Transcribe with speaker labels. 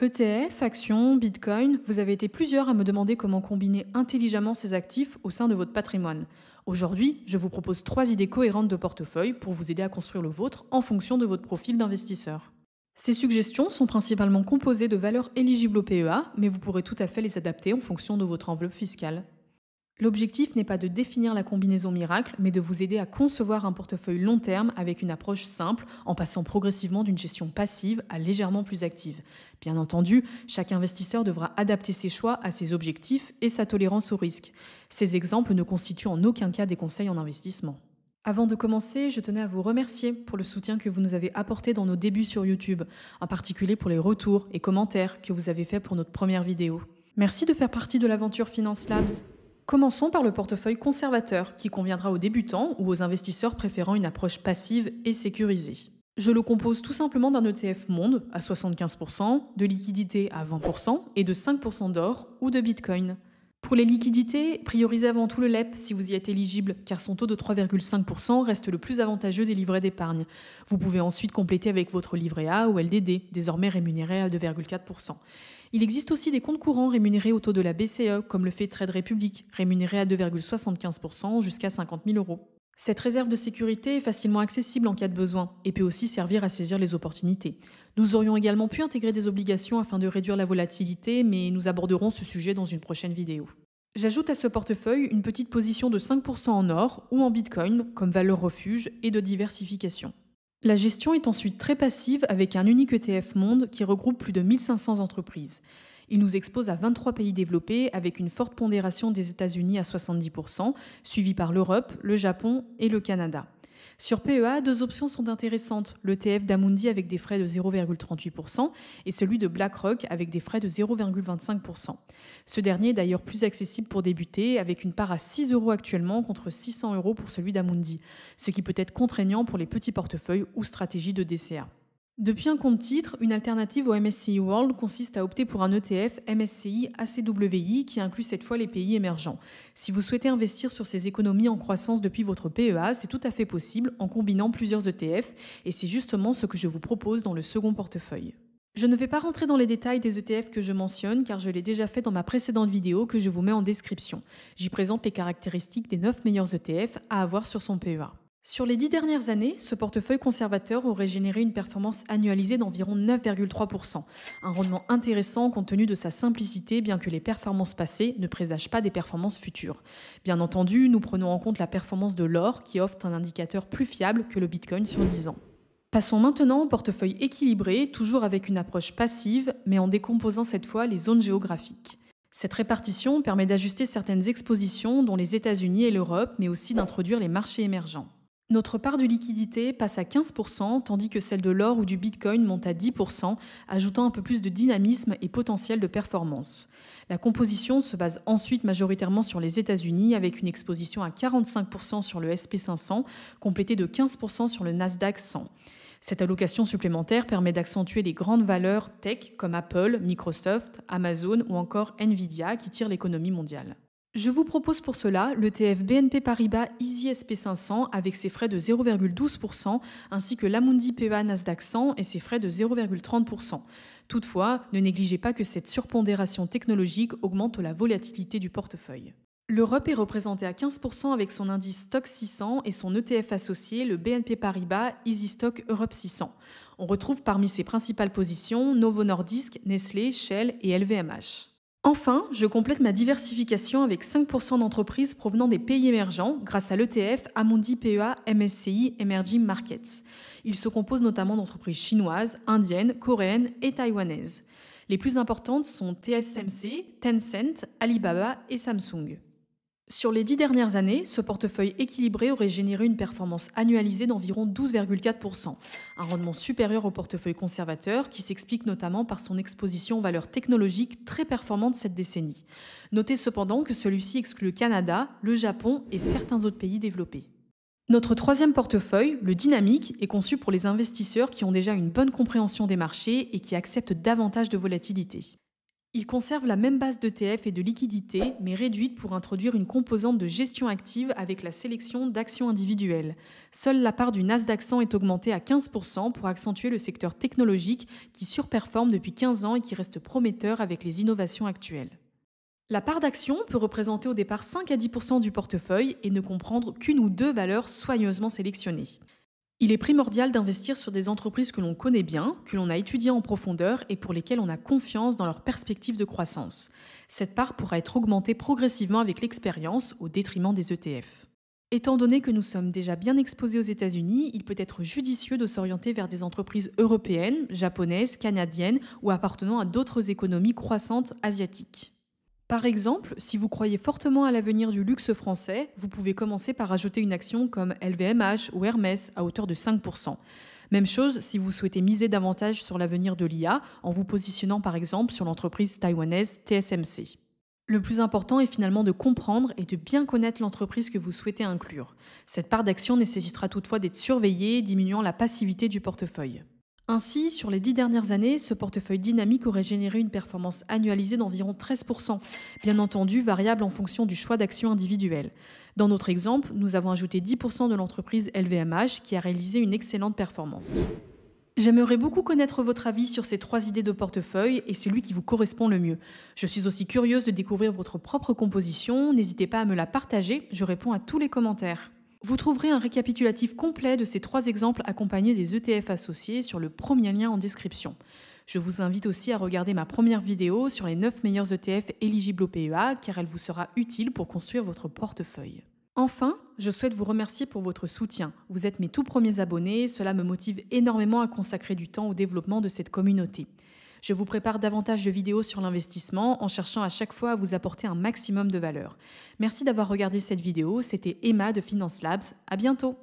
Speaker 1: ETF, actions, Bitcoin, vous avez été plusieurs à me demander comment combiner intelligemment ces actifs au sein de votre patrimoine. Aujourd'hui, je vous propose 3 idées cohérentes de portefeuille pour vous aider à construire le vôtre en fonction de votre profil d'investisseur. Ces suggestions sont principalement composées de valeurs éligibles au PEA, mais vous pourrez tout à fait les adapter en fonction de votre enveloppe fiscale. L'objectif n'est pas de définir la combinaison miracle, mais de vous aider à concevoir un portefeuille long terme avec une approche simple, en passant progressivement d'une gestion passive à légèrement plus active. Bien entendu, chaque investisseur devra adapter ses choix à ses objectifs et sa tolérance au risque. Ces exemples ne constituent en aucun cas des conseils en investissement. Avant de commencer, je tenais à vous remercier pour le soutien que vous nous avez apporté dans nos débuts sur YouTube, en particulier pour les retours et commentaires que vous avez faits pour notre première vidéo. Merci de faire partie de l'aventure Finance Labs. Commençons par le portefeuille conservateur, qui conviendra aux débutants ou aux investisseurs préférant une approche passive et sécurisée. Je le compose tout simplement d'un ETF Monde à 75%, de liquidités à 20% et de 5% d'or ou de Bitcoin. Pour les liquidités, priorisez avant tout le LEP si vous y êtes éligible, car son taux de 3,5% reste le plus avantageux des livrets d'épargne. Vous pouvez ensuite compléter avec votre livret A ou LDD, désormais rémunéré à 2,4%. Il existe aussi des comptes courants rémunérés au taux de la BCE, comme le fait Trade Republic, rémunéré à 2,75% jusqu'à 50 000 euros. Cette réserve de sécurité est facilement accessible en cas de besoin et peut aussi servir à saisir les opportunités. Nous aurions également pu intégrer des obligations afin de réduire la volatilité, mais nous aborderons ce sujet dans une prochaine vidéo. J'ajoute à ce portefeuille une petite position de 5% en or ou en Bitcoin comme valeur refuge et de diversification. La gestion est ensuite très passive avec un unique ETF Monde qui regroupe plus de 1500 entreprises. Il nous expose à 23 pays développés avec une forte pondération des États-Unis à 70%, suivi par l'Europe, le Japon et le Canada. Sur PEA, 2 options sont intéressantes, l'ETF d'Amundi avec des frais de 0,38% et celui de BlackRock avec des frais de 0,25%. Ce dernier est d'ailleurs plus accessible pour débuter avec une part à 6 euros actuellement contre 600 euros pour celui d'Amundi, ce qui peut être contraignant pour les petits portefeuilles ou stratégies de DCA. Depuis un compte titre, une alternative au MSCI World consiste à opter pour un ETF MSCI ACWI qui inclut cette fois les pays émergents. Si vous souhaitez investir sur ces économies en croissance depuis votre PEA, c'est tout à fait possible en combinant plusieurs ETF et c'est justement ce que je vous propose dans le second portefeuille. Je ne vais pas rentrer dans les détails des ETF que je mentionne car je l'ai déjà fait dans ma précédente vidéo que je vous mets en description. J'y présente les caractéristiques des 9 meilleurs ETF à avoir sur son PEA. Sur les 10 dernières années, ce portefeuille conservateur aurait généré une performance annualisée d'environ 9,3%, un rendement intéressant compte tenu de sa simplicité bien que les performances passées ne présagent pas des performances futures. Bien entendu, nous prenons en compte la performance de l'or qui offre un indicateur plus fiable que le Bitcoin sur 10 ans. Passons maintenant au portefeuille équilibré, toujours avec une approche passive, mais en décomposant cette fois les zones géographiques. Cette répartition permet d'ajuster certaines expositions, dont les États-Unis et l'Europe, mais aussi d'introduire les marchés émergents. Notre part de liquidité passe à 15%, tandis que celle de l'or ou du Bitcoin monte à 10%, ajoutant un peu plus de dynamisme et potentiel de performance. La composition se base ensuite majoritairement sur les États-Unis, avec une exposition à 45% sur le SP500, complétée de 15% sur le Nasdaq 100. Cette allocation supplémentaire permet d'accentuer les grandes valeurs tech comme Apple, Microsoft, Amazon ou encore Nvidia qui tirent l'économie mondiale. Je vous propose pour cela l'ETF BNP Paribas Easy SP500 avec ses frais de 0,12% ainsi que l'Amundi PEA Nasdaq 100 et ses frais de 0,30%. Toutefois, ne négligez pas que cette surpondération technologique augmente la volatilité du portefeuille. L'Europe est représentée à 15% avec son indice Stock 600 et son ETF associé, le BNP Paribas Easy Stock Europe 600. On retrouve parmi ses principales positions Novo Nordisk, Nestlé, Shell et LVMH. Enfin, je complète ma diversification avec 5% d'entreprises provenant des pays émergents grâce à l'ETF Amundi PEA MSCI Emerging Markets. Il se compose notamment d'entreprises chinoises, indiennes, coréennes et taïwanaises. Les plus importantes sont TSMC, Tencent, Alibaba et Samsung. Sur les 10 dernières années, ce portefeuille équilibré aurait généré une performance annualisée d'environ 12,4%, un rendement supérieur au portefeuille conservateur qui s'explique notamment par son exposition aux valeurs technologiques très performantes cette décennie. Notez cependant que celui-ci exclut le Canada, le Japon et certains autres pays développés. Notre troisième portefeuille, le dynamique, est conçu pour les investisseurs qui ont déjà une bonne compréhension des marchés et qui acceptent davantage de volatilité. Ils conservent la même base d'ETF et de liquidité, mais réduite pour introduire une composante de gestion active avec la sélection d'actions individuelles. Seule la part du Nasdaq 100 est augmentée à 15% pour accentuer le secteur technologique qui surperforme depuis 15 ans et qui reste prometteur avec les innovations actuelles. La part d'action peut représenter au départ 5 à 10% du portefeuille et ne comprendre qu'une ou deux valeurs soigneusement sélectionnées. Il est primordial d'investir sur des entreprises que l'on connaît bien, que l'on a étudiées en profondeur et pour lesquelles on a confiance dans leurs perspectives de croissance. Cette part pourra être augmentée progressivement avec l'expérience au détriment des ETF. Étant donné que nous sommes déjà bien exposés aux États-Unis, il peut être judicieux de s'orienter vers des entreprises européennes, japonaises, canadiennes ou appartenant à d'autres économies croissantes asiatiques. Par exemple, si vous croyez fortement à l'avenir du luxe français, vous pouvez commencer par ajouter une action comme LVMH ou Hermès à hauteur de 5%. Même chose si vous souhaitez miser davantage sur l'avenir de l'IA en vous positionnant par exemple sur l'entreprise taïwanaise TSMC. Le plus important est finalement de comprendre et de bien connaître l'entreprise que vous souhaitez inclure. Cette part d'action nécessitera toutefois d'être surveillée, diminuant la passivité du portefeuille. Ainsi, sur les 10 dernières années, ce portefeuille dynamique aurait généré une performance annualisée d'environ 13%, bien entendu variable en fonction du choix d'actions individuelles. Dans notre exemple, nous avons ajouté 10% de l'entreprise LVMH qui a réalisé une excellente performance. J'aimerais beaucoup connaître votre avis sur ces 3 idées de portefeuille et celui qui vous correspond le mieux. Je suis aussi curieuse de découvrir votre propre composition, n'hésitez pas à me la partager, je réponds à tous les commentaires. Vous trouverez un récapitulatif complet de ces 3 exemples accompagnés des ETF associés sur le premier lien en description. Je vous invite aussi à regarder ma première vidéo sur les 9 meilleurs ETF éligibles au PEA car elle vous sera utile pour construire votre portefeuille. Enfin, je souhaite vous remercier pour votre soutien. Vous êtes mes tout premiers abonnés, cela me motive énormément à consacrer du temps au développement de cette communauté. Je vous prépare davantage de vidéos sur l'investissement en cherchant à chaque fois à vous apporter un maximum de valeur. Merci d'avoir regardé cette vidéo, c'était Emma de Finance Labs. À bientôt!